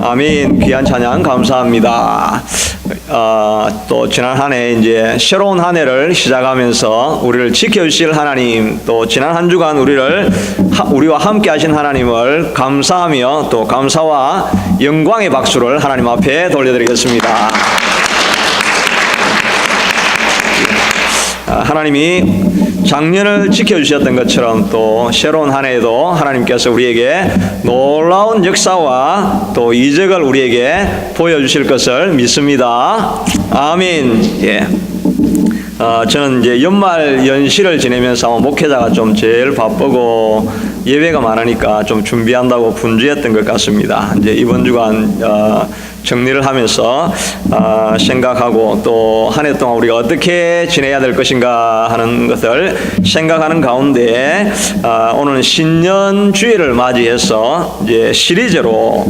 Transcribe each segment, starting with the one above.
아멘. 귀한 찬양 감사합니다. 또 지난 한 해 이제 새로운 한 해를 시작하면서 우리를 지켜주실 하나님, 또 지난 한 주간 우리와 함께 하신 하나님을 감사하며 또 감사와 영광의 박수를 하나님 앞에 돌려드리겠습니다. 하나님이 작년을 지켜주셨던 것처럼 또 새로운 한 해에도 하나님께서 우리에게 놀라운 역사와 또 이적을 우리에게 보여주실 것을 믿습니다. 아멘. 예. 저는 이제 연말 연시를 지내면서 목회자가 좀 제일 바쁘고 예배가 많으니까 좀 준비한다고 분주했던 것 같습니다. 이제 이번 주간 정리를 하면서 생각하고 또 한 해 동안 우리가 어떻게 지내야 될 것인가 하는 것을 생각하는 가운데 오늘 신년 주일을 맞이해서 이제 시리즈로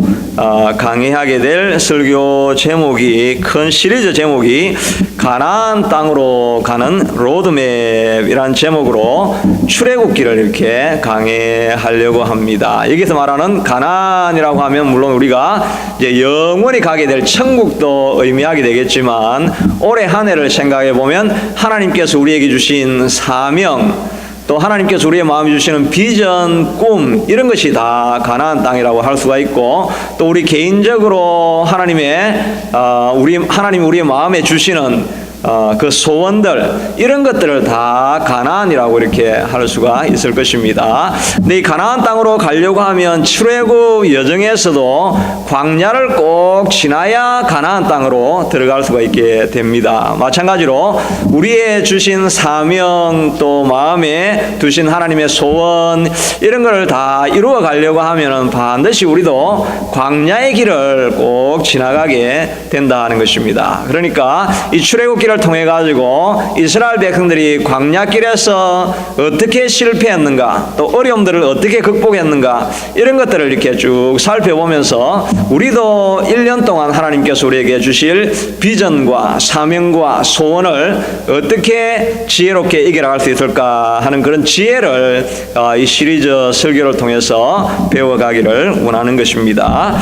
강의하게 될 설교 제목이, 큰 시리즈 제목이 가나안 땅으로 가는 로드맵이라는 제목으로 출애굽기를 이렇게 강의하려고 합니다. 여기서 말하는 가나안이라고 하면 물론 우리가 이제 영원히 가게 될 천국도 의미하게 되겠지만, 올해 한 해를 생각해 보면 하나님께서 우리에게 주신 사명, 또 하나님께서 우리의 마음에 주시는 비전, 꿈, 이런 것이 다 가나안 땅이라고 할 수가 있고, 또 우리 개인적으로 하나님이 우리의 마음에 주시는 그 소원들, 이런 것들을 다 가나안이라고 이렇게 할 수가 있을 것입니다. 근데 이 가나안 땅으로 가려고 하면 출애굽 여정에서도 광야를 꼭 지나야 가나안 땅으로 들어갈 수가 있게 됩니다. 마찬가지로 우리의 주신 사명, 또 마음에 두신 하나님의 소원, 이런 걸 다 이루어 가려고 하면은 반드시 우리도 광야의 길을 꼭 지나가게 된다는 것입니다. 그러니까 이 출애굽기를 통해 가지고 이스라엘 백성들이 광야길에서 어떻게 실패했는가, 또 어려움들을 어떻게 극복했는가, 이런 것들을 이렇게 쭉 살펴보면서 우리도 1년 동안 하나님께서 우리에게 주실 비전과 사명과 소원을 어떻게 지혜롭게 이겨나갈 수 있을까 하는 그런 지혜를 이 시리즈 설교를 통해서 배워가기를 원하는 것입니다.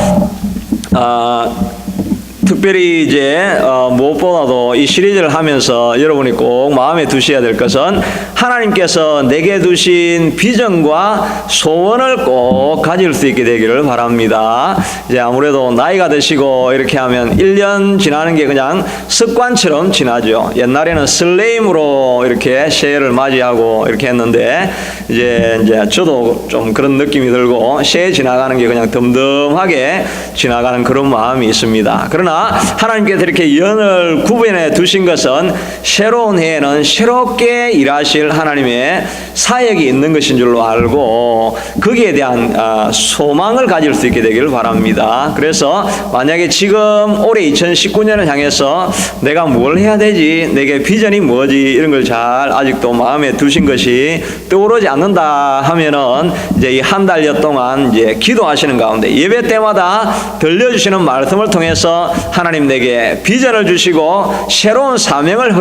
특별히 이제 무엇보다도 이 시리즈를 하면서 여러분이 꼭 마음에 두셔야 될 것은 하나님께서 내게 두신 비전과 소원을 꼭 가질 수 있게 되기를 바랍니다. 이제 아무래도 나이가 드시고 이렇게 하면 1년 지나는 게 그냥 습관처럼 지나죠. 옛날에는 설레임으로 이렇게 새해를 맞이하고 이렇게 했는데 이제 저도 좀 그런 느낌이 들고 새해 지나가는 게 그냥 덤덤하게 지나가는 그런 마음이 있습니다. 그러나 하나님께서 이렇게 연을 구분해 두신 것은 새로운 해에는 새롭게 일하실 하나님의 사역이 있는 것인 줄로 알고 거기에 대한 소망을 가질 수 있게 되기를 바랍니다. 그래서 만약에 지금 올해 2019년을 향해서 내가 뭘 해야 되지, 내게 비전이 뭐지, 이런 걸 잘 아직도 마음에 두신 것이 떠오르지 않는다 하면은 이제 이 한 달여 동안 이제 기도하시는 가운데 예배 때마다 들려주시는 말씀을 통해서 하나님 내게 비전을 주시고 새로운 사명을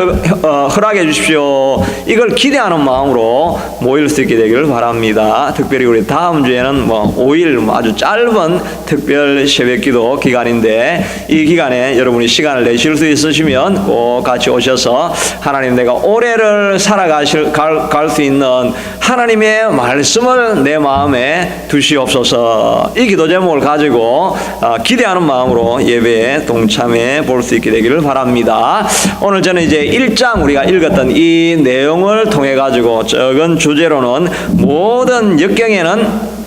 허락해 주십시오, 이걸 기대하는 마음으로 모일 수 있게 되기를 바랍니다. 특별히 우리 다음 주에는 5일 아주 짧은 특별 새벽기도 기간인데, 이 기간에 여러분이 시간을 내실 수 있으시면 꼭 같이 오셔서 하나님, 내가 올해를 살아갈 수 있는 하나님의 말씀을 내 마음에 두시옵소서, 이 기도 제목을 가지고 기대하는 마음으로 예배에 동참해 볼 수 있게 되기를 바랍니다. 오늘 저는 이제 1장 우리가 읽었던 이 내용을 통해 가지고 적은 주제로는 모든 역경에는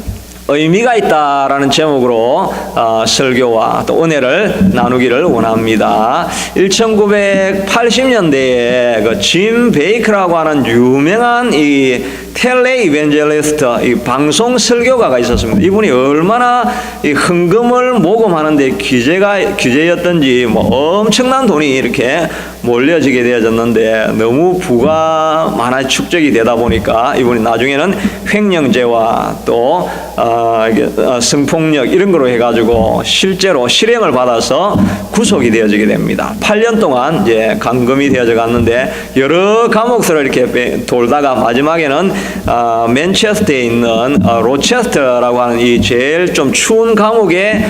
의미가 있다라는 제목으로 설교와 또 은혜를 나누기를 원합니다. 1980년대에 그 짐 베이커라고 하는 유명한 이 텔레 이벤젤리스트, 이 방송 설교가가 있었습니다. 이분이 얼마나 이 헌금을 모금하는데 규제였던지 엄청난 돈이 이렇게 몰려지게 되어졌는데, 너무 부가 많아 축적이 되다 보니까 이분이 나중에는 횡령죄와 또 성폭력 이런 거로 해가지고 실제로 실형을 받아서 구속이 되어지게 됩니다. 8년 동안 이제 감금이 되어져 갔는데, 여러 감옥서를 이렇게 돌다가 마지막에는 맨체스터에 있는 로체스터라고 하는 이 제일 좀 추운 감옥에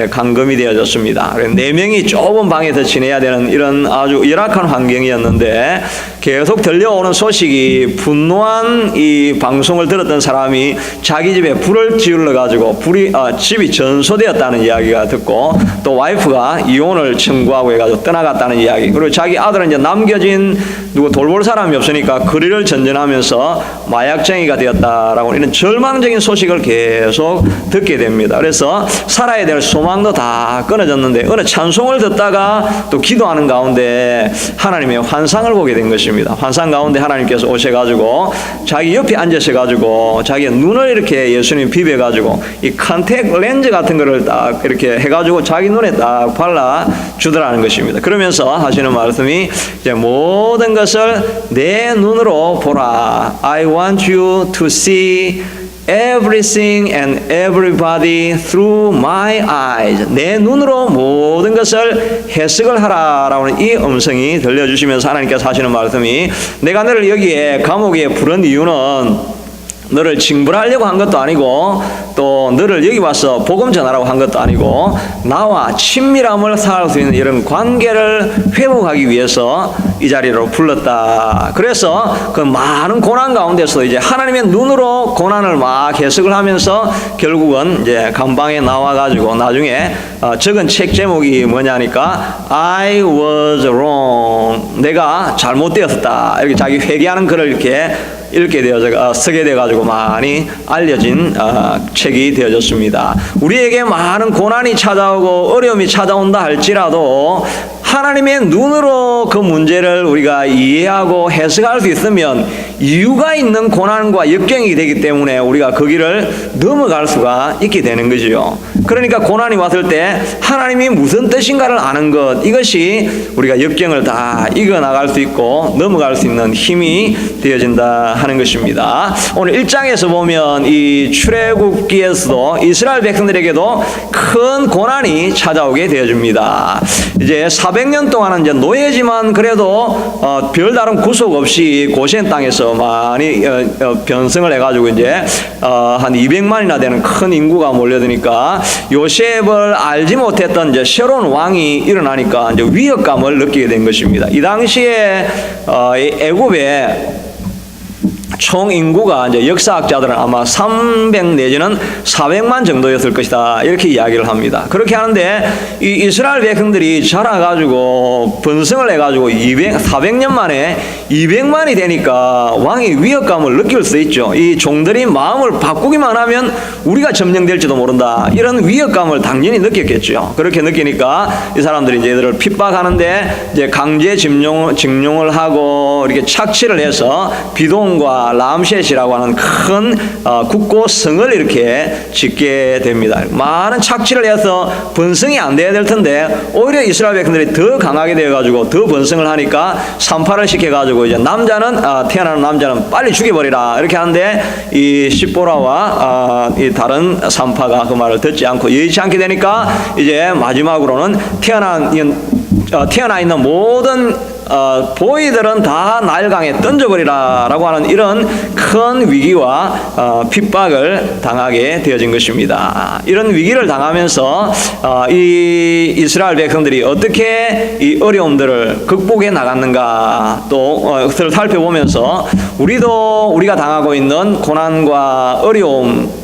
감금이 되어졌습니다. 4명이 좁은 방에서 지내야 되는 이런 아주 열악한 환경이었는데 계속 들려오는 소식이 분노한 이 방송을 들었던 사람이 자기 집에 불을 지을러 가지고 집이 전소되었다는 이야기가 듣고 또 와이프가 이혼을 청구하고 해가지고 떠나갔다는 이야기, 그리고 자기 아들은 이제 남겨진 누구 돌볼 사람이 없으니까 거리를 전전하면서 마약쟁이가 되었다라고 이런 절망적인 소식을 계속 듣게 됩니다. 그래서 살아야 될 소망도 다 끊어졌는데 어느 찬송을 듣다가 또 기도하는 가운데 하나님의 환상을 보게 된 것입니다. 환상 가운데 하나님께서 오셔가지고 자기 옆에 앉으셔가지고 자기의 눈을 이렇게 예수님 비벼가지고 이 컨택 렌즈 같은 거를 딱 이렇게 해가지고 자기 눈에 딱 발라 주더라는 것입니다. 그러면서 하시는 말씀이 이제 모든 것을 내 눈으로 보라. I want you to see everything and everybody through my eyes. 내 눈으로 모든 것을 해석을 하라라고 하는 이 음성이 들려주시면서 하나님께서 하시는 말씀이 내가 너를 여기에 감옥에 부른 이유는 너를 징벌하려고 한 것도 아니고 또 너를 여기 와서 복음 전하라고 한 것도 아니고 나와 친밀함을 쌓을 수 있는 이런 관계를 회복하기 위해서 이 자리로 불렀다. 그래서 그 많은 고난 가운데서 이제 하나님의 눈으로 고난을 막 해석을 하면서 결국은 이제 감방에 나와가지고 나중에 적은 책 제목이 뭐냐니까 I was wrong. 내가 잘못되었다. 이렇게 자기 회개하는 글을 이렇게 읽게 되어서 쓰게 돼가지고 많이 알려진 책이 되어졌습니다. 우리에게 많은 고난이 찾아오고 어려움이 찾아온다 할지라도 하나님의 눈으로 그 문제를 우리가 이해하고 해석할 수 있으면 이유가 있는 고난과 역경이 되기 때문에 우리가 그 길을 넘어갈 수가 있게 되는 거지요. 그러니까 고난이 왔을 때 하나님이 무슨 뜻인가를 아는 것, 이것이 우리가 역경을 다 이겨나갈 수 있고 넘어갈 수 있는 힘이 되어진다 하는 것입니다. 오늘 1장에서 보면 이 출애굽기에서도 이스라엘 백성들에게도 큰 고난이 찾아오게 되어집니다. 이제 400년 동안은 이제 노예지만 그래도 별다른 구속 없이 고센 땅에서 많이 변성을 해가지고 이제 한 200만이나 되는 큰 인구가 몰려드니까 요셉을 알지 못했던 이제 새로운 왕이 일어나니까 이제 위협감을 느끼게 된 것입니다. 이 당시에 애굽에 총 인구가 이제 역사학자들은 아마 300 내지는 400만 정도였을 것이다 이렇게 이야기를 합니다. 그렇게 하는데 이 이스라엘 백성들이 자라가지고 번성을 해가지고 400년 만에 200만이 되니까 왕이 위협감을 느낄 수 있죠. 이 종들이 마음을 바꾸기만 하면 우리가 점령될지도 모른다 이런 위협감을 당연히 느꼈겠죠. 그렇게 느끼니까 이 사람들이 이제 얘들을 핍박하는데 이제 강제 징용을 하고 이렇게 착취를 해서 비동과 람셋이라고 하는 큰 국고 성을 이렇게 짓게 됩니다. 많은 착취를 해서 번성이 안 돼야 될 텐데 오히려 이스라엘 백성들이 더 강하게 되어가지고 더 번성을 하니까 산파를 시켜가지고 이제 태어나는 남자는 빨리 죽여버리라 이렇게 하는데 이 시보라와 이 다른 산파가 그 말을 듣지 않고 여의치 않게 되니까 이제 마지막으로는 태어나 있는 모든 보이들은 다 나일강에 던져버리라 라고 하는 이런 큰 위기와 핍박을 당하게 되어진 것입니다. 이런 위기를 당하면서 이 이스라엘 백성들이 어떻게 이 어려움들을 극복해 나갔는가 또 그것을 살펴보면서 우리가 당하고 있는 고난과 어려움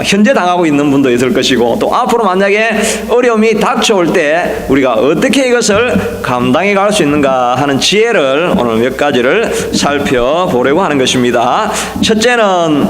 현재 당하고 있는 분도 있을 것이고 또 앞으로 만약에 어려움이 닥쳐올 때 우리가 어떻게 이것을 감당해 갈 수 있는가 하는 지혜를 오늘 몇 가지를 살펴보려고 하는 것입니다. 첫째는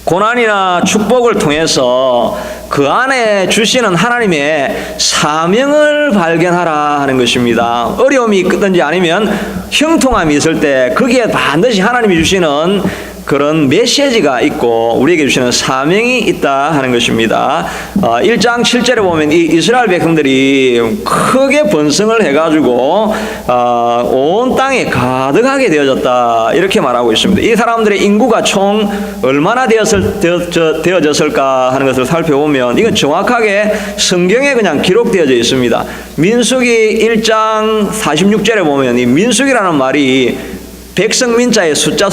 고난이나 축복을 통해서 그 안에 주시는 하나님의 사명을 발견하라 하는 것입니다. 어려움이 있든지 아니면 형통함이 있을 때 거기에 반드시 하나님이 주시는 그런 메시지가 있고 우리에게 주시는 사명이 있다 하는 것입니다. 1장 7절에 보면 이 이스라엘 백성들이 크게 번성을 해가지고 온 땅에 가득하게 되어졌다 이렇게 말하고 있습니다. 이 사람들의 인구가 총 얼마나 되어졌을까 하는 것을 살펴보면 이건 정확하게 성경에 그냥 기록되어져 있습니다. 민수기 1장 46절에 보면 이 민수기라는 말이 백성 민자의 숫자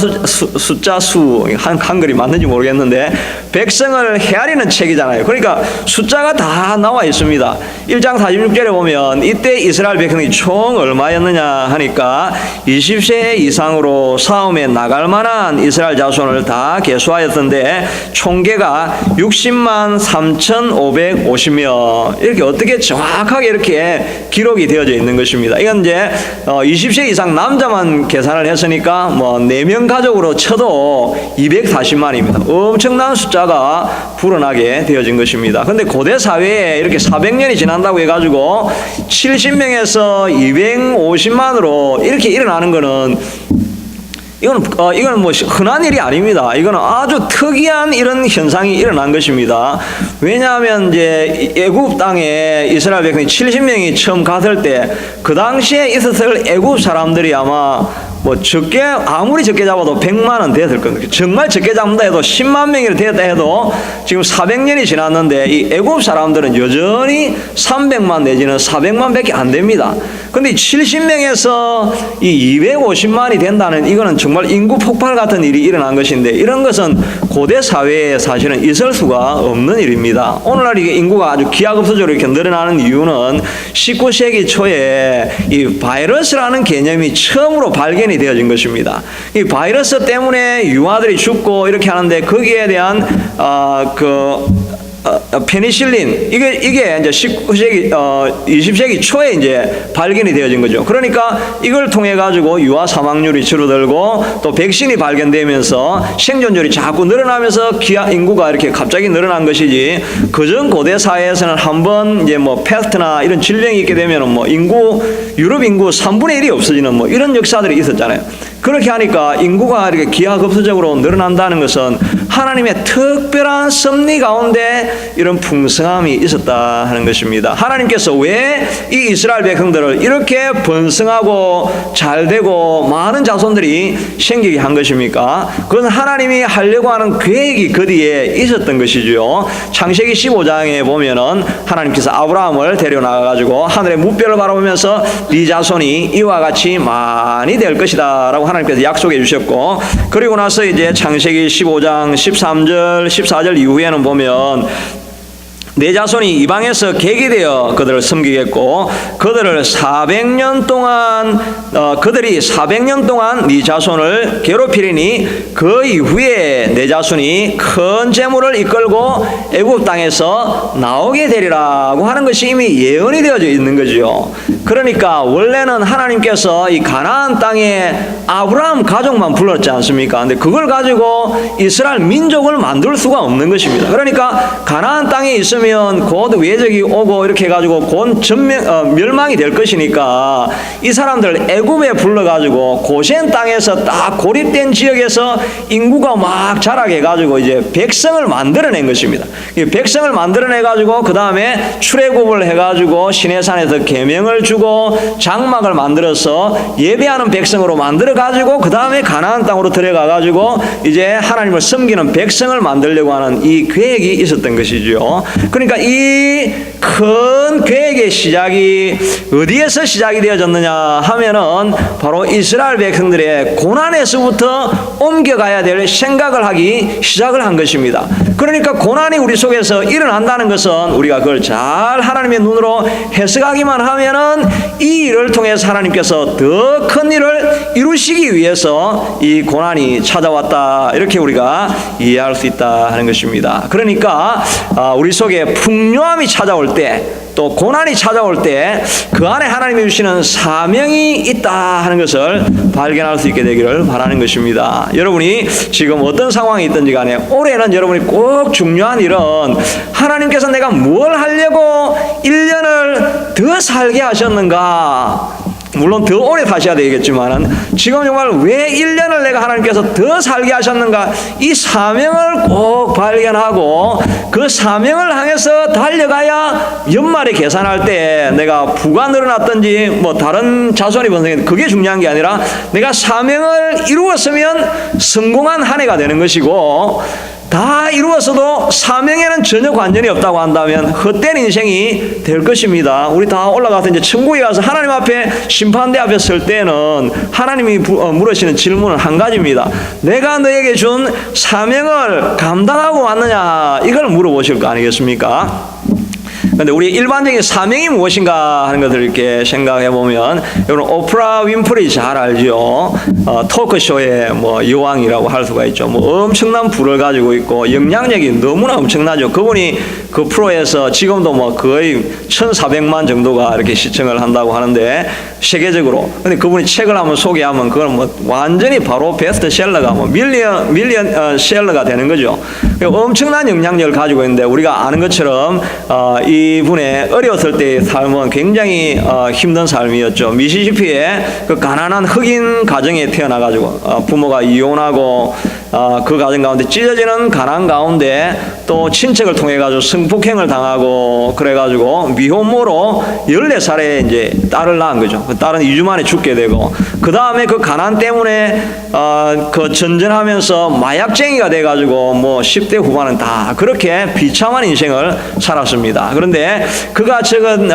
수 한글이 맞는지 모르겠는데 백성을 헤아리는 책이잖아요. 그러니까 숫자가 다 나와 있습니다. 1장 46절에 보면 이때 이스라엘 백성이 총 얼마였느냐 하니까 20세 이상으로 싸움에 나갈 만한 이스라엘 자손을 다 계수하였던데 총계가 60만 3,550명. 이렇게 어떻게 정확하게 이렇게 기록이 되어져 있는 것입니다. 이건 이제 20세 이상 남자만 계산을 했으니까 뭐 4명 가족으로 쳐도 240만입니다. 엄청난 숫자가 불어나게 되어진 것입니다. 그런데 고대 사회에 이렇게 400년이 지난다고 해가지고 70명에서 250만으로 이렇게 일어나는 거는 이거는 뭐 흔한 일이 아닙니다. 이거는 아주 특이한 이런 현상이 일어난 것입니다. 왜냐하면 이제 애굽 땅에 이스라엘 백성이 70명이 처음 갔을 때 그 당시에 있었을 애굽 사람들이 아마 뭐 아무리 적게 잡아도 100만은 됐을 겁니다. 정말 적게 잡는다 해도 10만 명이 됐다 해도 지금 400년이 지났는데 이 애굽 사람들은 여전히 300만 내지는 400만 밖에 안 됩니다. 근데 70명에서 이 250만이 된다는 이거는 정말 인구 폭발 같은 일이 일어난 것인데 이런 것은 고대 사회에 사실은 있을 수가 없는 일입니다. 오늘날 이게 인구가 아주 기하급수적으로 이렇게 늘어나는 이유는 19세기 초에 이 바이러스라는 개념이 처음으로 발견이 되어진 것입니다. 이 바이러스 때문에 유아들이 죽고 이렇게 하는데 거기에 대한 페니실린 이게 이제 19세기 20세기 초에 이제 발견이 되어진 거죠. 그러니까 이걸 통해 가지고 유아 사망률이 줄어들고 또 백신이 발견되면서 생존율이 자꾸 늘어나면서 인구가 이렇게 갑자기 늘어난 것이지 그전 고대 사회에서는 한번 이제 뭐 패스트나 이런 질병이 있게 되면은 뭐 유럽 인구 3분의 1이 없어지는 뭐 이런 역사들이 있었잖아요. 그렇게 하니까 인구가 이렇게 기하급수적으로 늘어난다는 것은 하나님의 특별한 섭리 가운데 이런 풍성함이 있었다 하는 것입니다. 하나님께서 왜 이 이스라엘 백성들을 이렇게 번성하고 잘되고 많은 자손들이 생기게 한 것입니까? 그건 하나님이 하려고 하는 계획이 그 뒤에 있었던 것이죠. 창세기 15장에 보면은 하나님께서 아브라함을 데려나가가지고 하늘의 무별을 바라보면서 네 자손이 이와 같이 많이 될 것이다 라고 하나님께서 약속해 주셨고, 그리고 나서 이제 창세기 15장 13절 14절 이후에는 보면 내 자손이 이방에서 객이 되어 그들을 섬기겠고 그들이 400년 동안 네 자손을 괴롭히리니 그 이후에 내 자손이 큰 재물을 이끌고 애굽 땅에서 나오게 되리라고 하는 것이 이미 예언이 되어져 있는 거죠. 그러니까 원래는 하나님께서 이 가나안 땅에 아브라함 가족만 불렀지 않습니까? 근데 그걸 가지고 이스라엘 민족을 만들 수가 없는 것입니다. 그러니까 가나안 땅에 있으면 곧 외적이 오고 이렇게 해가지고 곧 멸망이 될 것이니까 이 사람들 애굽에 불러가지고 고센 땅에서 딱 고립된 지역에서 인구가 막 자라게해가지고 이제 백성을 만들어낸 것입니다. 이 백성을 만들어내가지고 그 다음에 출애굽을 해가지고 시내산에서 계명을 주고 장막을 만들어서 예배하는 백성으로 만들어가지고 그 다음에 가나안 땅으로 들어가가지고 이제 하나님을 섬기는 백성을 만들려고 하는 이 계획이 있었던 것이죠. 그러니까 이 큰 계획의 시작이 어디에서 시작이 되어졌느냐 하면은 바로 이스라엘 백성들의 고난에서부터 옮겨가야 될 생각을 하기 시작을 한 것입니다. 그러니까 고난이 우리 속에서 일어난다는 것은 우리가 그걸 잘 하나님의 눈으로 해석하기만 하면은 이 일을 통해서 하나님께서 더 큰 일을 이루시기 위해서 이 고난이 찾아왔다, 이렇게 우리가 이해할 수 있다 하는 것입니다. 그러니까 우리 속에 풍요함이 찾아올 때, 또 고난이 찾아올 때 그 안에 하나님이 주시는 사명이 있다 하는 것을 발견할 수 있게 되기를 바라는 것입니다. 여러분이 지금 어떤 상황이 있든지 간에 올해는 여러분이 꼭 중요한 일은 하나님께서 내가 뭘 하려고 1년을 더 살게 하셨는가, 물론 더 오래 사셔야 되겠지만은 지금 정말 왜 1년을 내가 하나님께서 더 살게 하셨는가, 이 사명을 꼭 발견하고 그 사명을 향해서 달려가야 연말에 계산할 때 내가 부가 늘어났든지 뭐 다른 자손이 번성했는지 그게 중요한 게 아니라 내가 사명을 이루었으면 성공한 한 해가 되는 것이고, 다 이루었어도 사명에는 전혀 관련이 없다고 한다면 헛된 인생이 될 것입니다. 우리 다 올라가서 이제 천국에 가서 하나님 앞에 심판대 앞에 설 때는 하나님이 물으시는 질문은 한 가지입니다. 내가 너에게 준 사명을 감당하고 왔느냐, 이걸 물어보실 거 아니겠습니까? 근데 우리 일반적인 사명이 무엇인가 하는 것을 이렇게 생각해 보면, 여러분 오프라 윈프리 잘 알죠? 토크쇼의 뭐 여왕이라고 할 수가 있죠. 뭐 엄청난 부를 가지고 있고 영향력이 너무나 엄청나죠. 그분이 그 프로에서 지금도 뭐 거의 1,400만 정도가 이렇게 시청을 한다고 하는데, 세계적으로. 근데 그분이 책을 한번 소개하면 그건 뭐 완전히 바로 베스트셀러가 뭐 밀리언 셀러가 되는 거죠. 엄청난 영향력을 가지고 있는데, 우리가 아는 것처럼 이분의 어렸을 때의 삶은 굉장히 힘든 삶이었죠. 미시시피의 그 가난한 흑인 가정에 태어나가지고 부모가 이혼하고 그 가정 가운데 찢어지는 가난 가운데 또 친척을 통해 가지고 성폭행을 당하고 그래가지고 미혼모로 14살에 이제 딸을 낳은 거죠. 그 딸은 2주 만에 죽게 되고, 그 다음에 그 가난 때문에 그 전전하면서 마약쟁이가 돼가지고 뭐 10대 후반은 다 그렇게 비참한 인생을 살았습니다. 그런데 그가 적은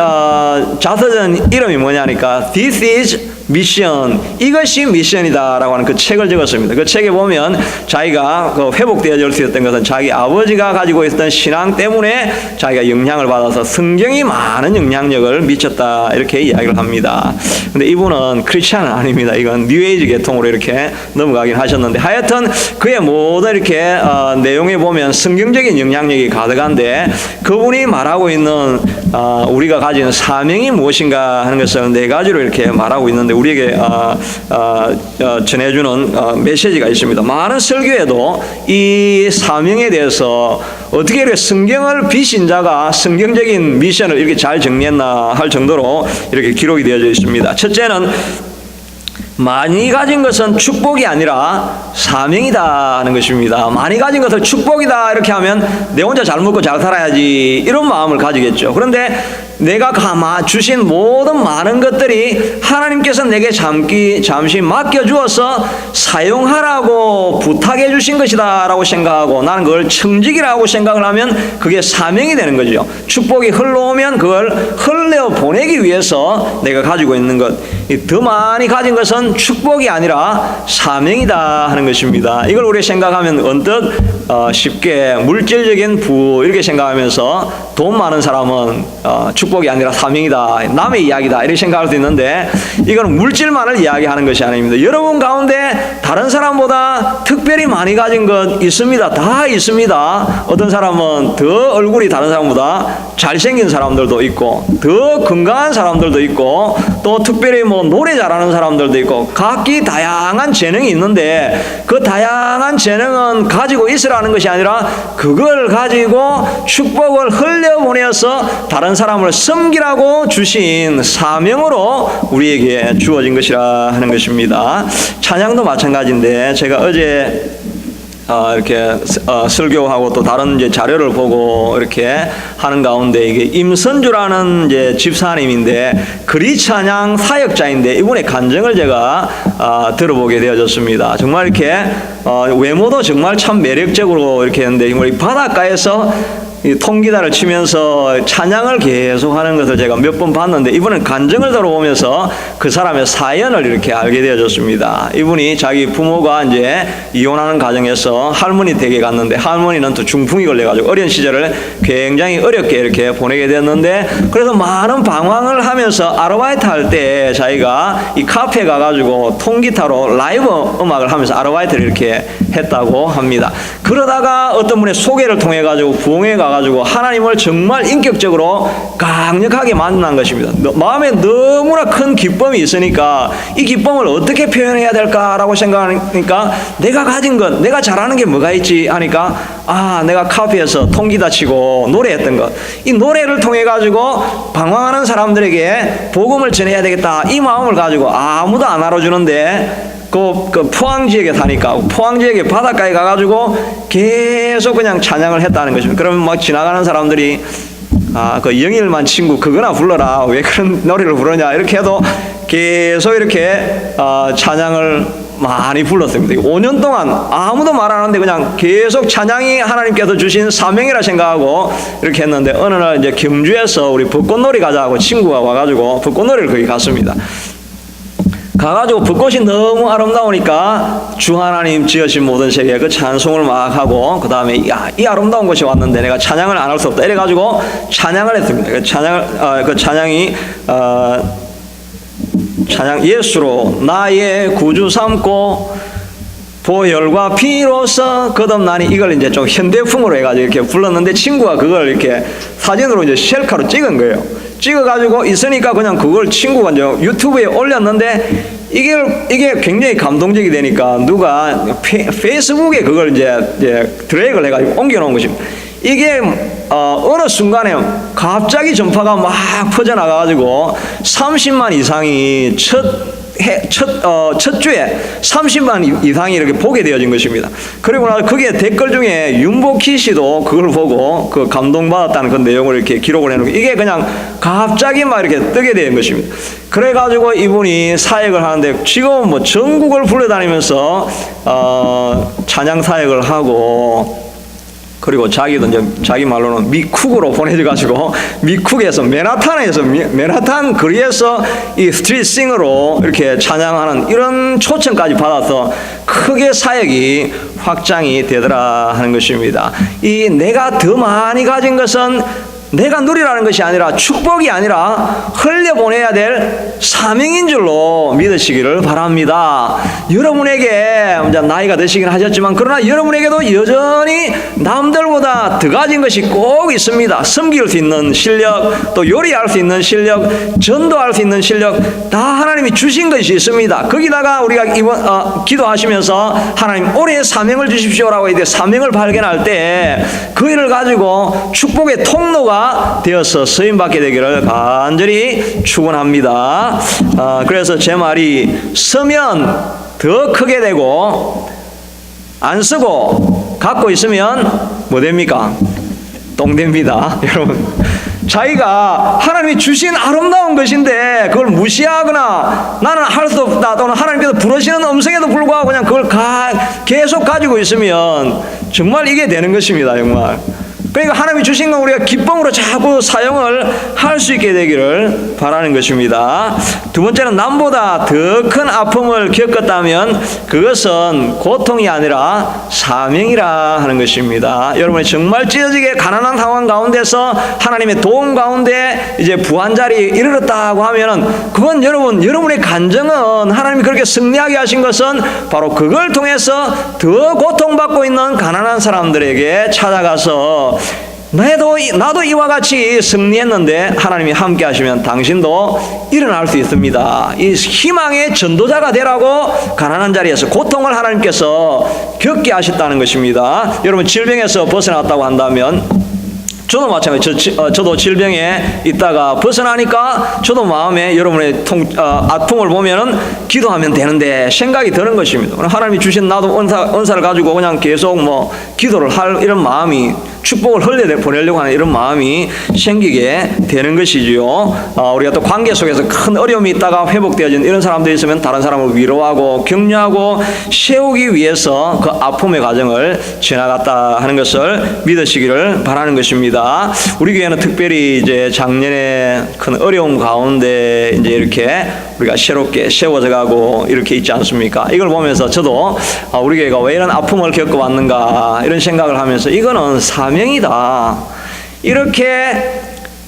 자서전 이름이 뭐냐니까 This is 미션, 이것이 미션이다라고 하는 그 책을 적었습니다. 그 책에 보면 자기가 그 회복되어질 수 있었던 것은 자기 아버지가 가지고 있었던 신앙 때문에 자기가 영향을 받아서 성경이 많은 영향력을 미쳤다, 이렇게 이야기를 합니다. 근데 이분은 크리스찬은 아닙니다. 이건 뉴에이지 계통으로 이렇게 넘어가긴 하셨는데, 하여튼 그의 모든 이렇게 내용에 보면 성경적인 영향력이 가득한데, 그분이 말하고 있는 우리가 가진 사명이 무엇인가 하는 것을 4가지로 이렇게 말하고 있는데, 우리에게 전해주는 메시지가 있습니다. 많은 설교에도 이 사명에 대해서 어떻게 이렇게 성경을 비신자가 성경적인 미션을 이렇게 잘 정리했나 할 정도로 이렇게 기록이 되어져 있습니다. 첫째는 많이 가진 것은 축복이 아니라 사명이다 하는 것입니다. 많이 가진 것을 축복이다 이렇게 하면 내 혼자 잘 먹고 잘 살아야지, 이런 마음을 가지겠죠. 그런데 내가 주신 모든 많은 것들이 하나님께서 내게 잠시 맡겨주어서 사용하라고 부탁해 주신 것이다 라고 생각하고, 나는 그걸 청직이라고 생각을 하면 그게 사명이 되는 거죠. 축복이 흘러오면 그걸 흘려보내기 위해서 내가 가지고 있는 것, 더 많이 가진 것은 축복이 아니라 사명이다 하는 것입니다. 이걸 우리 생각하면 언뜻 쉽게 물질적인 부 이렇게 생각하면서 돈 많은 사람은 축복이 아니라 사명이다, 남의 이야기다, 이렇게 생각할 수 있는데, 이건 물질만을 이야기하는 것이 아닙니다. 여러분 가운데 다른 사람보다 특별히 많이 가진 것 있습니다. 다 있습니다. 어떤 사람은 더 얼굴이 다른 사람보다 잘생긴 사람들도 있고, 더 건강한 사람들도 있고, 또 특별히 뭐 노래 잘하는 사람들도 있고, 각기 다양한 재능이 있는데, 그 다양한 재능은 가지고 있으라는 것이 아니라 그걸 가지고 축복을 흘려보내어서 다른 사람을 섬기라고 주신 사명으로 우리에게 주어진 것이라 하는 것입니다. 찬양도 마찬가지인데, 제가 어제 이렇게 설교하고 또 다른 이제 자료를 보고 이렇게 하는 가운데, 이게 임선주라는 이제 집사님인데 그리 찬양 사역자인데, 이분의 간증을 제가 들어보게 되어졌습니다. 정말 이렇게 외모도 정말 참 매력적으로 이렇게 했는데, 우리 바닷가에서 이 통기타를 치면서 찬양을 계속 하는 것을 제가 몇 번 봤는데, 이분은 간증을 들어보면서 그 사람의 사연을 이렇게 알게 되어졌습니다. 이분이 자기 부모가 이제 이혼하는 가정에서 할머니 댁에 갔는데, 할머니는 또 중풍이 걸려가지고 어린 시절을 굉장히 어렵게 이렇게 보내게 됐는데, 그래서 많은 방황을 하면서 아르바이트 할 때 자기가 이 카페에 가가지고 통기타로 라이브 음악을 하면서 아르바이트를 이렇게 했다고 합니다. 그러다가 어떤 분의 소개를 통해 가지고 부흥회 가가지고 하나님을 정말 인격적으로 강력하게 만난 것입니다. 마음에 너무나 큰 기쁨이 있으니까 이 기쁨을 어떻게 표현해야 될까라고 생각하니까, 내가 가진 것, 내가 잘하는 게 뭐가 있지 하니까, 내가 카페에서 통기타 치고 노래했던 것, 이 노래를 통해 가지고 방황하는 사람들에게 복음을 전해야 되겠다, 이 마음을 가지고 아무도 안 알아주는데 그 포항 지역에 사니까 포항 지역에 바닷가에 가가지고 계속 그냥 찬양을 했다는 것입니다. 그러면 막 지나가는 사람들이 그 영일만 친구 그거나 불러라, 왜 그런 노래를 부르냐, 이렇게 해도 계속 이렇게 찬양을 많이 불렀습니다. 5년 동안 아무도 말 안 하는데 그냥 계속 찬양이 하나님께서 주신 사명이라 생각하고 이렇게 했는데, 어느 날 이제 경주에서 우리 벚꽃놀이 가자고 친구가 와가지고 벚꽃놀이를 거기 갔습니다. 가가지고 벚꽃이 너무 아름다우니까 주 하나님 지으신 모든 세계 그 찬송을 막 하고, 그 다음에 야, 이 아름다운 곳이 왔는데 내가 찬양을 안 할 수 없다 이래가지고 찬양을 했습니다. 그 찬양이 찬양 예수로 나의 구주 삼고 보혈과 피로서 거듭나니, 이걸 이제 좀 현대풍으로 해가지고 이렇게 불렀는데, 친구가 그걸 이렇게 사진으로 이제 셀카로 찍은 거예요. 찍어가지고 있으니까 그냥 그걸 친구가 이제 유튜브에 올렸는데, 이게 굉장히 감동적이 되니까 누가 페이스북에 그걸 이제 드래그를 해가지고 옮겨놓은 것입니다. 이게 어느 순간에 갑자기 전파가 막 퍼져나가가지고 30만 이상이 첫 주에 30만 이상이 이렇게 보게 되어진 것입니다. 그리고 나서 거기에 댓글 중에 윤복희 씨도 그걸 보고 그 감동받았다는 그 내용을 이렇게 기록을 해놓고, 이게 그냥 갑자기 막 이렇게 뜨게 된 것입니다. 그래가지고 이분이 사역을 하는데, 지금 뭐 전국을 불러다니면서 찬양 사역을 하고, 그리고 자기도 이제 자기 말로는 미쿡으로 보내져가지고 미쿡에서 맨하탄 거리에서 이 스트리트싱어로 이렇게 찬양하는 이런 초청까지 받아서 크게 사역이 확장이 되더라 하는 것입니다. 이 내가 더 많이 가진 것은 내가 누리라는 것이 아니라, 축복이 아니라 흘려보내야 될 사명인 줄로 믿으시기를 바랍니다. 여러분에게 이제 나이가 드시긴 하셨지만, 그러나 여러분에게도 여전히 남들보다 더 가진 것이 꼭 있습니다. 섬길 수 있는 실력, 또 요리할 수 있는 실력, 전도할 수 있는 실력, 다 하나님이 주신 것이 있습니다. 거기다가 우리가 기도하시면서 하나님 올해 사명을 주십시오라고 이제 사명을 발견할 때 그 일을 가지고 축복의 통로가 되어서 쓰임받게 되기를 간절히 축원합니다. 그래서 제 말이, 쓰면 더 크게 되고, 안 쓰고 갖고 있으면 뭐 됩니까? 똥 됩니다. 여러분, 자기가 하나님이 주신 아름다운 것인데 그걸 무시하거나 나는 할 수 없다, 또는 하나님께서 부르시는 음성에도 불구하고 그냥 그걸 계속 가지고 있으면 정말 이게 되는 것입니다. 정말. 그러니까 하나님이 주신 건 우리가 기쁨으로 자꾸 사용을 할 수 있게 되기를 바라는 것입니다. 두 번째는, 남보다 더 큰 아픔을 겪었다면 그것은 고통이 아니라 사명이라 하는 것입니다. 여러분이 정말 찢어지게 가난한 상황 가운데서 하나님의 도움 가운데 이제 부한 자리에 이르렀다고 하면은, 그건 여러분의 간증은 하나님이 그렇게 승리하게 하신 것은 바로 그걸 통해서 더 고통받고 있는 가난한 사람들에게 찾아가서, 나도 이와 같이 승리했는데 하나님이 함께 하시면 당신도 일어날 수 있습니다. 이 희망의 전도자가 되라고 가난한 자리에서 고통을 하나님께서 겪게 하셨다는 것입니다. 여러분, 질병에서 벗어났다고 한다면, 저도 마찬가지. 저도 질병에 있다가 벗어나니까 저도 마음에 여러분의 아픔을 보면은 기도하면 되는데 생각이 드는 것입니다. 하나님이 주신 나도 은사를 가지고 그냥 계속 뭐 기도를 할 이런 마음이, 축복을 흘려보내려고 하는 이런 마음이 생기게 되는 것이지요. 우리가 또 관계 속에서 큰 어려움이 있다가 회복되어진 이런 사람들이 있으면 다른 사람을 위로하고 격려하고 세우기 위해서 그 아픔의 과정을 지나갔다 하는 것을 믿으시기를 바라는 것입니다. 우리 교회는 특별히 이제 작년에 큰 어려움 가운데 이제 이렇게 우리가 새롭게 세워져 가고 이렇게 있지 않습니까? 이걸 보면서 저도 우리 교회가 왜 이런 아픔을 겪어왔는가 이런 생각을 하면서, 이거는 사명이다. 이렇게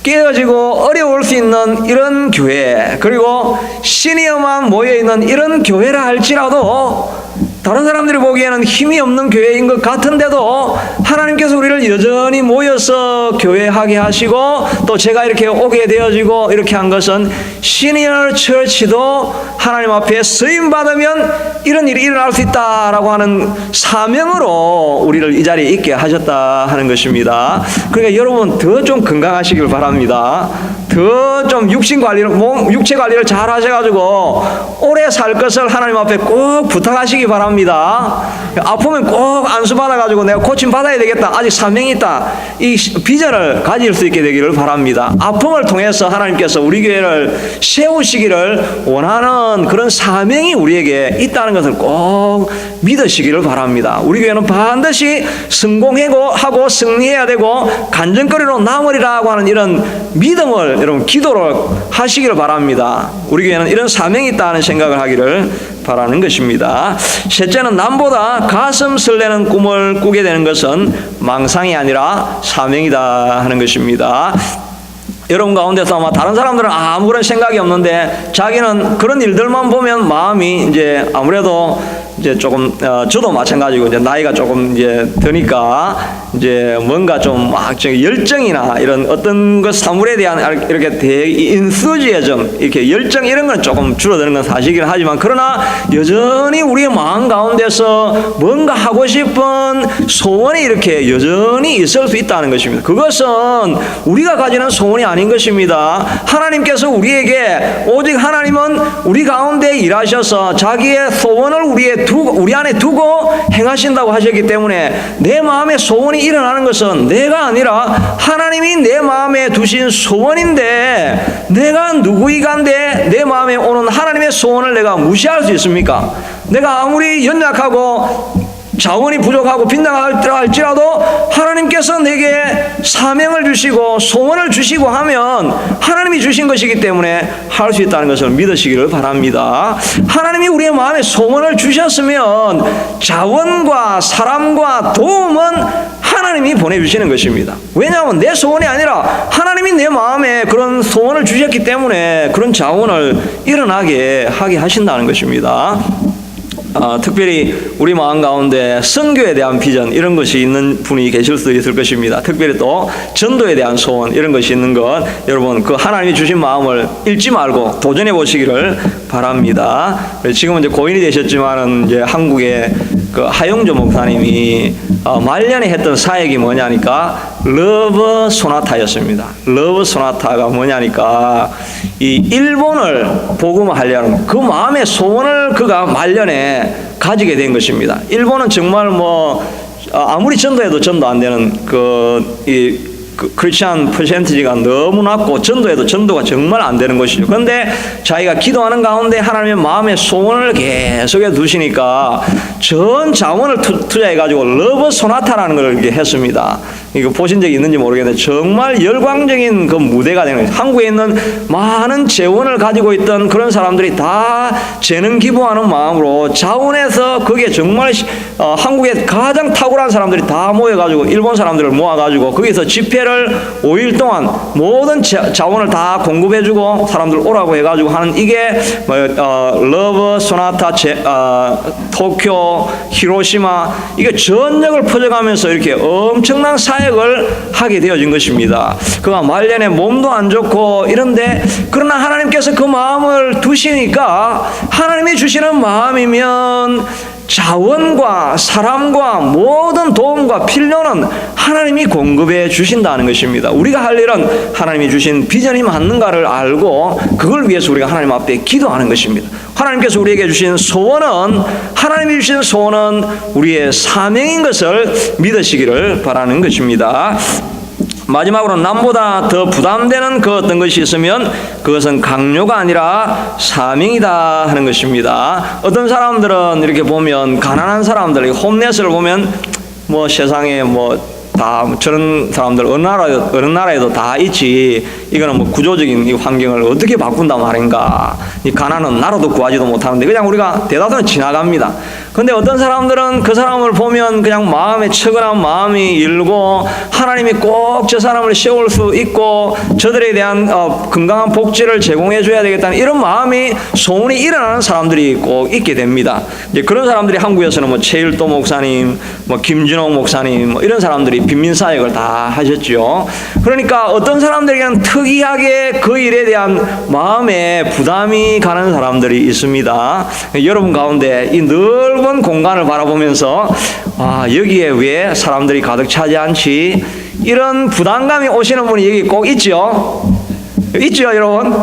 깨어지고 어려울 수 있는 이런 교회, 그리고 시니어만 모여있는 이런 교회라 할지라도 다른 사람들이 보기에는 힘이 없는 교회인 것 같은데도 하나님께서 우리를 여전히 모여서 교회하게 하시고, 또 제가 이렇게 오게 되어지고 이렇게 한 것은 시니어 처치도 하나님 앞에 쓰임받으면 이런 일이 일어날 수 있다라고 하는 사명으로 우리를 이 자리에 있게 하셨다 하는 것입니다. 그러니까 여러분, 더 좀 건강하시길 바랍니다. 더 좀 육체 관리를 잘 하셔가지고 오래 살 것을 하나님 앞에 꼭 부탁하시기 바랍니다. 바랍니다. 아프면 꼭 안수 받아가지고 내가 고침 받아야 되겠다. 아직 사명이 있다. 이 비전을 가질 수 있게 되기를 바랍니다. 아픔을 통해서 하나님께서 우리 교회를 세우시기를 원하는 그런 사명이 우리에게 있다는 것을 꼭 믿으시기를 바랍니다. 우리 교회는 반드시 성공하고 승리해야 되고 간증거리로 남으리라고 하는 이런 믿음을 여러분 기도로 하시기를 바랍니다. 우리 교회는 이런 사명이 있다는 생각을 하기를 바라는 것입니다. 셋째는 남보다 가슴 설레는 꿈을 꾸게 되는 것은 망상이 아니라 사명이다 하는 것입니다. 여러분 가운데서 아마 다른 사람들은 아무런 생각이 없는데 자기는 그런 일들만 보면 마음이 이제 아무래도 이제 조금 저도 마찬가지고 이제 나이가 조금 이제 드니까 이제 뭔가 좀 막 열정이나 이런 어떤 것 사물에 대한 이렇게 인스지애즘 이렇게 열정 이런 건 조금 줄어드는 건 사실이긴 하지만 그러나 여전히 우리의 마음 가운데서 뭔가 하고 싶은 소원이 이렇게 여전히 있을 수 있다는 것입니다. 그것은 우리가 가지는 소원이 아닌 것입니다. 하나님께서 우리에게 오직 하나님은 우리 가운데 일하셔서 자기의 소원을 우리 안에 두고 행하신다고 하셨기 때문에 내 마음에 소원이 일어나는 것은 내가 아니라 하나님이 내 마음에 두신 소원인데 내가 누구이간데 내 마음에 오는 하나님의 소원을 내가 무시할 수 있습니까? 내가 아무리 연약하고 자원이 부족하고 빈당하다 할지라도 하나님께서 내게 사명을 주시고 소원을 주시고 하면 하나님이 주신 것이기 때문에 할 수 있다는 것을 믿으시기를 바랍니다. 하나님이 우리의 마음에 소원을 주셨으면 자원과 사람과 도움은 하나님이 보내주시는 것입니다. 왜냐하면 내 소원이 아니라 하나님이 내 마음에 그런 소원을 주셨기 때문에 그런 자원을 일어나게 하게 하신다는 것입니다. 특별히 우리 마음 가운데 선교에 대한 비전 이런 것이 있는 분이 계실 수 있을 것입니다. 특별히 또 전도에 대한 소원 이런 것이 있는 것 여러분 그 하나님이 주신 마음을 잃지 말고 도전해 보시기를 바랍니다. 지금은 이제 고인이 되셨지만은 이제 한국의 그 하용조 목사님이 말년에 했던 사역이 뭐냐니까 러브 소나타였습니다. 러브 소나타가 뭐냐니까 이 일본을 복음하려는 그 마음의 소원을 그가 말년에 가지게 된 것입니다. 일본은 정말 뭐 아무리 전도해도 전도 안 되는 크리스찬 퍼센티지가 너무 낮고 전도해도 전도가 정말 안 되는 것이죠. 그런데 자기가 기도하는 가운데 하나님의 마음의 소원을 계속해 두시니까 전 자원을 투자해가지고 러브 소나타라는 걸 이렇게 했습니다. 이거 보신 적이 있는지 모르겠는데 정말 열광적인 그 무대가 되는 거예요. 한국에 있는 많은 재원을 가지고 있던 그런 사람들이 다 재능 기부하는 마음으로 자원해서 그게 정말 한국에 가장 탁월한 사람들이 다 모여가지고 일본 사람들을 모아가지고 거기서 집회를 5일 동안 모든 자원을 다 공급해주고 사람들 오라고 해가지고 하는 이게 러브 소나타 도쿄 히로시마 이게 전역을 퍼져가면서 이렇게 엄청난 사역을 하게 되어진 것입니다. 그가 말년에 몸도 안 좋고 이런데 그러나 하나님께서 그 마음을 두시니까 하나님이 주시는 마음이면 자원과 사람과 모든 도움과 필요는 하나님이 공급해 주신다는 것입니다. 우리가 할 일은 하나님이 주신 비전이 맞는가를 알고 그걸 위해서 우리가 하나님 앞에 기도하는 것입니다. 하나님께서 우리에게 주신 소원은 하나님이 주신 소원은 우리의 사명인 것을 믿으시기를 바라는 것입니다. 마지막으로 남보다 더 부담되는 그 어떤 것이 있으면 그것은 강요가 아니라 사명이다 하는 것입니다. 어떤 사람들은 이렇게 보면 가난한 사람들 홈레스를 보면 뭐 세상에 뭐 다 저런 사람들 어느 나라에도 다 있지. 이거는 뭐 구조적인 이 환경을 어떻게 바꾼단 말인가. 이 가난은 나라도 구하지도 못하는데 그냥 우리가 대다수는 지나갑니다. 근데 어떤 사람들은 그 사람을 보면 그냥 마음에 처근한 마음이 일고 하나님이 꼭 저 사람을 세울 수 있고 저들에 대한 건강한 복지를 제공해 줘야 되겠다는 이런 마음이 소원이 일어나는 사람들이 꼭 있게 됩니다. 이제 그런 사람들이 한국에서는 뭐 최일도 목사님, 뭐 김준옥 목사님 뭐 이런 사람들이 빈민 사역을 다 하셨죠. 그러니까 어떤 사람들에게는 특이하게 그 일에 대한 마음에 부담이 가는 사람들이 있습니다. 여러분 가운데 이 넓은 공간을 바라보면서 여기에 왜 사람들이 가득 차지 않지? 이런 부담감이 오시는 분이 여기 꼭 있죠? 있죠, 여러분?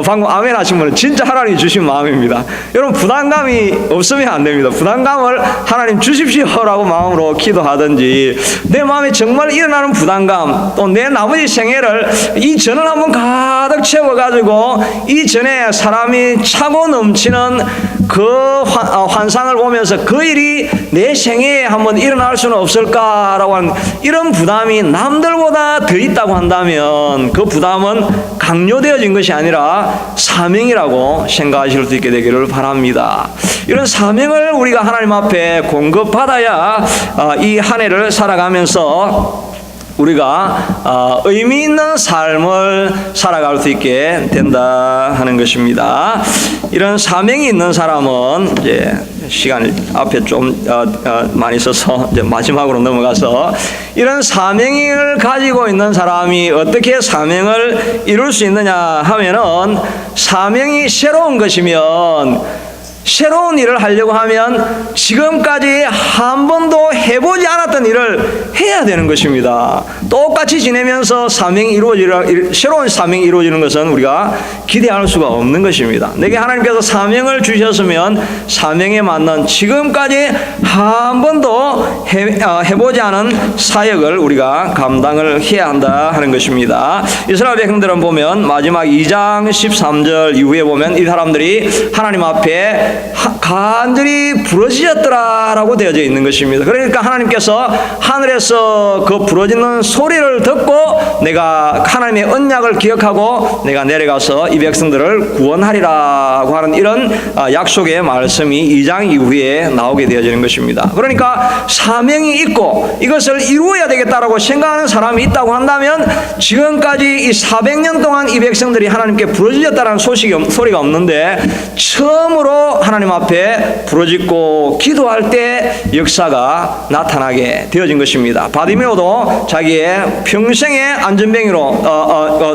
방금 아멘 하신 분은 진짜 하나님이 주신 마음입니다. 여러분 부담감이 없으면 안 됩니다. 부담감을 하나님 주십시오라고 마음으로 기도하든지, 내 마음에 정말 일어나는 부담감, 또 내 나머지 생애를 이 전을 한번 가득 채워가지고 이 전에 사람이 차고 넘치는 그 환상을 보면서 그 일이 내 생애에 한번 일어날 수는 없을까라고 하는 이런 부담이 남들보다 더 있다고 한다면, 그 부담은 강요되어진 것이 아니라 사명이라고 생각하실 수 있게 되기를 바랍니다. 이런 사명을 우리가 하나님 앞에 공급받아야 이 한 해를 살아가면서 우리가 의미 있는 삶을 살아갈 수 있게 된다 하는 것입니다. 이런 사명이 있는 사람은 이제 시간을 앞에 좀 많이 써서 이제 마지막으로 넘어가서, 이런 사명을 가지고 있는 사람이 어떻게 사명을 이룰 수 있느냐 하면은, 사명이 새로운 것이면, 새로운 일을 하려고 하면 지금까지 한 번도 해보지 않았던 일을 해야 되는 것입니다. 똑같이 지내면서 새로운 사명이 이루어지는 것은 우리가 기대할 수가 없는 것입니다. 내게 하나님께서 사명을 주셨으면 사명에 맞는 지금까지 한 번도 해보지 않은 사역을 우리가 감당을 해야 한다 하는 것입니다. 이스라엘 백성들은 보면 마지막 2장 13절 이후에 보면 이 사람들이 하나님 앞에 간절히 부러지셨더라라고 되어져 있는 것입니다. 그러니까 하나님께서 하늘에서 그 부러지는 소리를 듣고 내가 하나님의 언약을 기억하고 내가 내려가서 이 백성들을 구원하리라고 하는 이런 약속의 말씀이 2장 이후에 나오게 되어지는 것입니다. 그러니까 사명이 있고 이것을 이루어야 되겠다라고 생각하는 사람이 있다고 한다면, 지금까지 이 400년 동안 이 백성들이 하나님께 부러지셨다는 소리가 없는데, 처음으로 하나님 앞에 부르짖고 기도할 때 역사가 나타나게 되어진 것입니다. 바디메오도 자기의 평생의 안전뱅이로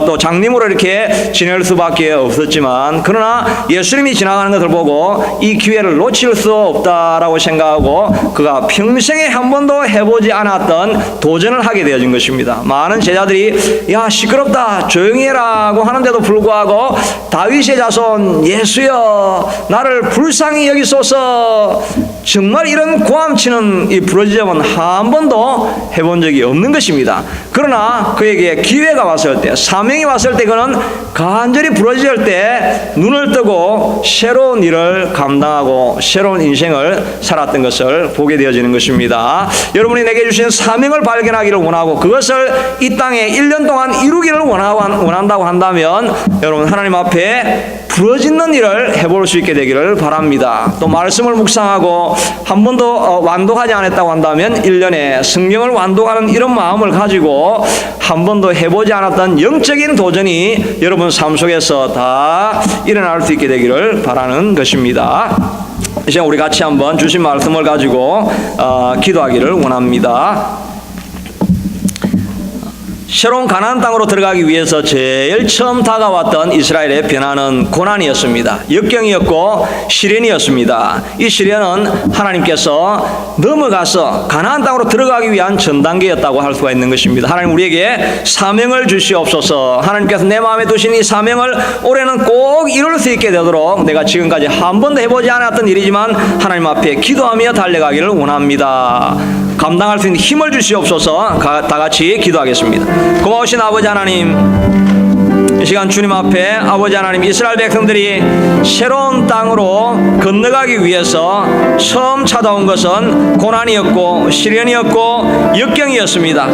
또 장님으로 이렇게 지낼 수밖에 없었지만, 그러나 예수님이 지나가는 것을 보고 이 기회를 놓칠 수 없다라고 생각하고 그가 평생에 한 번도 해보지 않았던 도전을 하게 되어진 것입니다. 많은 제자들이 야 시끄럽다 조용히 해라고 하는데도 불구하고 다윗의 자손 예수여 나를 불쌍히 여기소서, 정말 이런 고함치는 이 부르짖음은 한 번도 해본 적이 없는 것입니다. 그러나 그에게 기회가 왔을 때, 사명이 왔을 때, 그는 간절히 부르짖을 때 눈을 뜨고 새로운 일을 감당하고 새로운 인생을 살았던 것을 보게 되어지는 것입니다. 여러분이 내게 주신 사명을 발견하기를 원하고 그것을 이 땅에 1년 동안 이루기를 원한다고 한다면, 여러분 하나님 앞에 부러지는 일을 해볼 수 있게 되기를 바랍니다. 또 말씀을 묵상하고 한 번도 완독하지 않았다고 한다면 1년에 성경을 완독하는 이런 마음을 가지고 한 번도 해보지 않았던 영적인 도전이 여러분 삶 속에서 다 일어날 수 있게 되기를 바라는 것입니다. 이제 우리 같이 한번 주신 말씀을 가지고 기도하기를 원합니다. 새로운 가나안 땅으로 들어가기 위해서 제일 처음 다가왔던 이스라엘의 변화는 고난이었습니다. 역경이었고 시련이었습니다. 이 시련은 하나님께서 넘어가서 가나안 땅으로 들어가기 위한 전 단계였다고 할 수가 있는 것입니다. 하나님 우리에게 사명을 주시옵소서. 하나님께서 내 마음에 두신 이 사명을 올해는 꼭 이룰 수 있게 되도록 내가 지금까지 한 번도 해보지 않았던 일이지만 하나님 앞에 기도하며 달려가기를 원합니다. 감당할 수 있는 힘을 주시옵소서. 다 같이 기도하겠습니다. 고마우신 아버지 하나님, 이 시간 주님 앞에 아버지 하나님, 이스라엘 백성들이 새로운 땅으로 건너가기 위해서 처음 찾아온 것은 고난이었고 시련이었고 역경이었습니다.